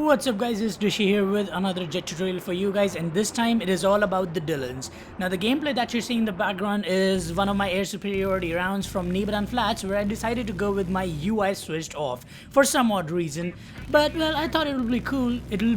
What's up guys, it's Rishi here with another jet tutorial for you guys, and this time it is all about the Dillons. Now the gameplay that you're seeing in the background is one of my air superiority rounds from Nebedan Flats, where I decided to go with my UI switched off for some odd reason. But well, I thought it would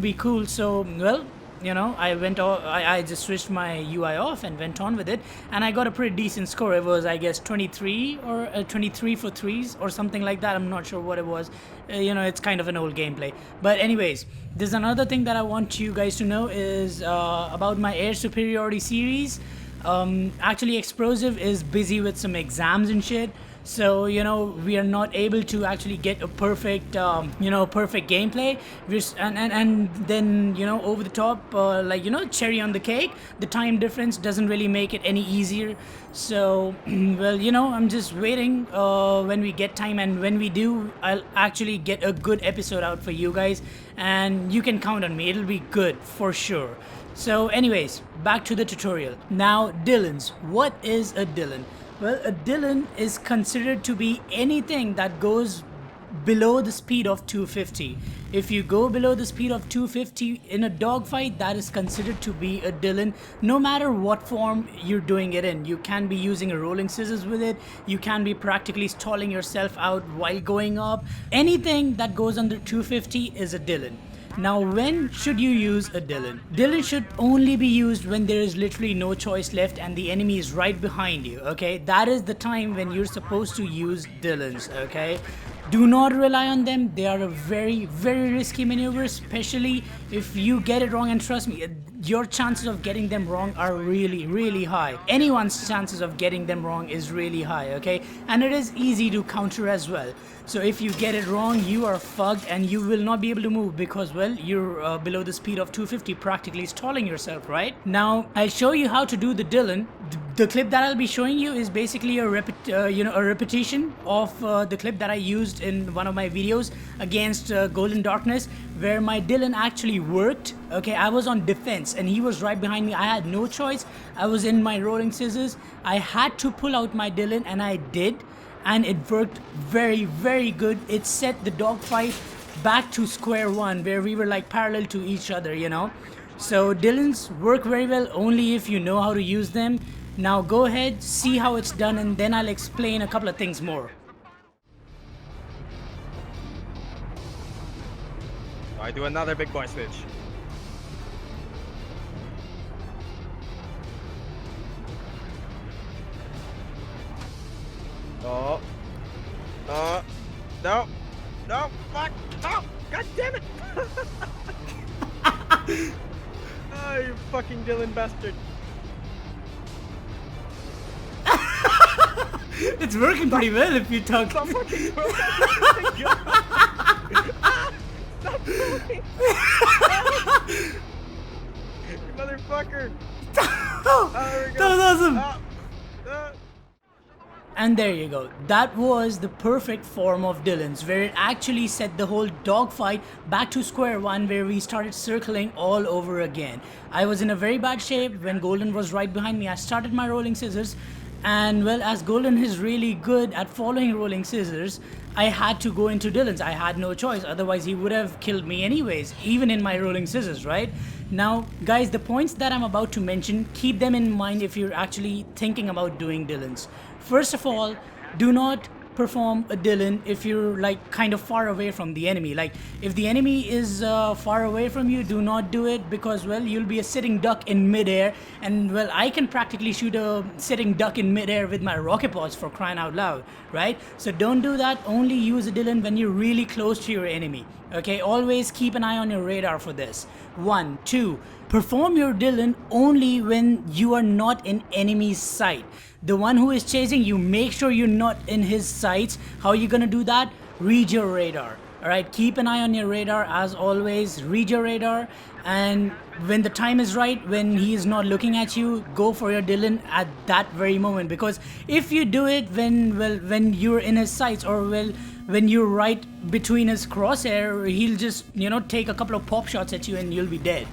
be cool, so well, you know, I just switched my UI off and went on with it, and I got a pretty decent score. It was, I guess, 23 or 23 for threes or something like that. I'm not sure what it was. You know, it's kind of an old gameplay. But anyways, there's another thing that I want you guys to know is about my air superiority series. Actually, Explosive is busy with some exams and shit. So, you know, we are not able to actually get a perfect, perfect gameplay. And then, you know, over the top, like, you know, cherry on the cake, the time difference doesn't really make it any easier. So, well, you know, I'm just waiting when we get time, and when we do, I'll actually get a good episode out for you guys, and you can count on me. It'll be good for sure. So anyways, back to the tutorial. Now, Dillons. What is a Dillon? Well, a Dillon is considered to be anything that goes below the speed of 250. If you go below the speed of 250 in a dogfight, that is considered to be a Dillon, no matter what form you're doing it in. You can be using a rolling scissors with it, you can be practically stalling yourself out while going up. Anything that goes under 250 is a Dillon. Now, when should you use a Dillon? Dillon should only be used when there is literally no choice left and the enemy is right behind you, okay? That is the time when you're supposed to use Dillons, okay? Do not rely on them. They are a very, very risky maneuver, especially if you get it wrong, and trust me, your chances of getting them wrong are really, really high. Anyone's chances of getting them wrong is really high, okay? And it is easy to counter as well. So if you get it wrong, you are fucked and you will not be able to move because, well, you're below the speed of 250, practically stalling yourself, right? Now, I'll show you how to do the Dillon. The clip that I'll be showing you is basically a repetition of the clip that I used in one of my videos against Golden Darkness, where my Dillon actually worked. Okay, I was on defense and he was right behind me. I had no choice. I was in my rolling scissors. I had to pull out my Dillon, and I did, and it worked very, very good. It set the dogfight back to square one, where we were like parallel to each other, you know. So Dillons work very well only if you know how to use them. Now go ahead, see how it's done, and then I'll explain a couple of things more. I do another big boy switch. Oh. No. No. Fuck. No. God damn it. Oh, you fucking Dillon bastard. It's working pretty well if you talk. Stop fucking moving. Stop moving. You motherfucker. Oh, there we go. that was awesome. Ah. And there you go. That was the perfect form of Dillons, where it actually set the whole dogfight back to square one, where we started circling all over again. I was in a very bad shape when Golden was right behind me. I started my rolling scissors, and well, as Golden is really good at following rolling scissors, I had to go into Dillons. I had no choice, otherwise he would have killed me anyways, even in my rolling scissors, right? Now, guys, the points that I'm about to mention, keep them in mind if you're actually thinking about doing Dillons. First of all, do not perform a Dillon if you're like kind of far away from the enemy. Like, if the enemy is far away from you, do not do it, because, well, you'll be a sitting duck in midair, and well, I can practically shoot a sitting duck in midair with my rocket pods, for crying out loud, right? So don't do that. Only use a Dillon when you're really close to your enemy. Okay, always keep an eye on your radar for this. 1, 2, perform your Dillon only when you are not in enemy's sight. The one who is chasing you, make sure you're not in his sights. How are you gonna do that? Read your radar. Alright, keep an eye on your radar as always. Read your radar, and when the time is right, when he is not looking at you, go for your Dillon at that very moment. Because if you do it when you're in his sights, or when you're right between his crosshair, he'll just, you know, take a couple of pop shots at you and you'll be dead.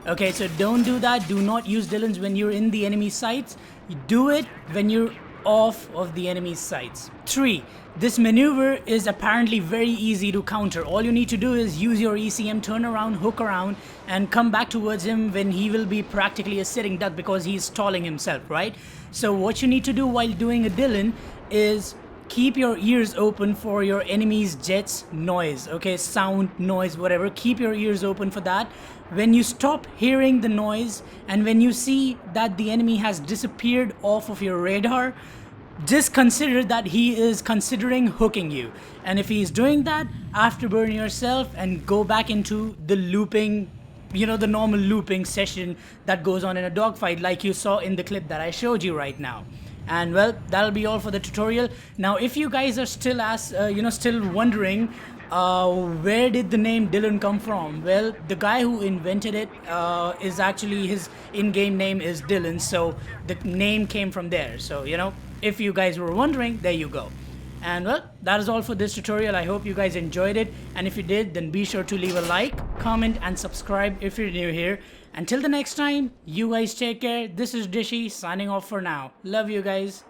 Okay, so don't do that. Do not use Dillons when you're in the enemy sights. You do it when you're off of the enemy's sights. 3. This maneuver is apparently very easy to counter. All you need to do is use your ECM, turn around, hook around, and come back towards him when he will be practically a sitting duck because he's stalling himself, right? So what you need to do while doing a Dillon is keep your ears open for your enemy's jets noise, okay, sound, noise, whatever. Keep your ears open for that. When you stop hearing the noise and when you see that the enemy has disappeared off of your radar, just consider that he is considering hooking you. And if he is doing that, afterburn yourself and go back into the looping, you know, the normal looping session that goes on in a dogfight like you saw in the clip that I showed you right now. And well, that'll be all for the tutorial. Now, if you guys are still still wondering where did the name Dillon come from? Well, the guy who invented it is actually, his in-game name is Dillon, so the name came from there. So, you know, if you guys were wondering, there you go. And well, that is all for this tutorial. I hope you guys enjoyed it. And if you did, then be sure to leave a like, comment, and subscribe if you're new here. Until the next time, you guys take care. This is Dishy signing off for now. Love you guys.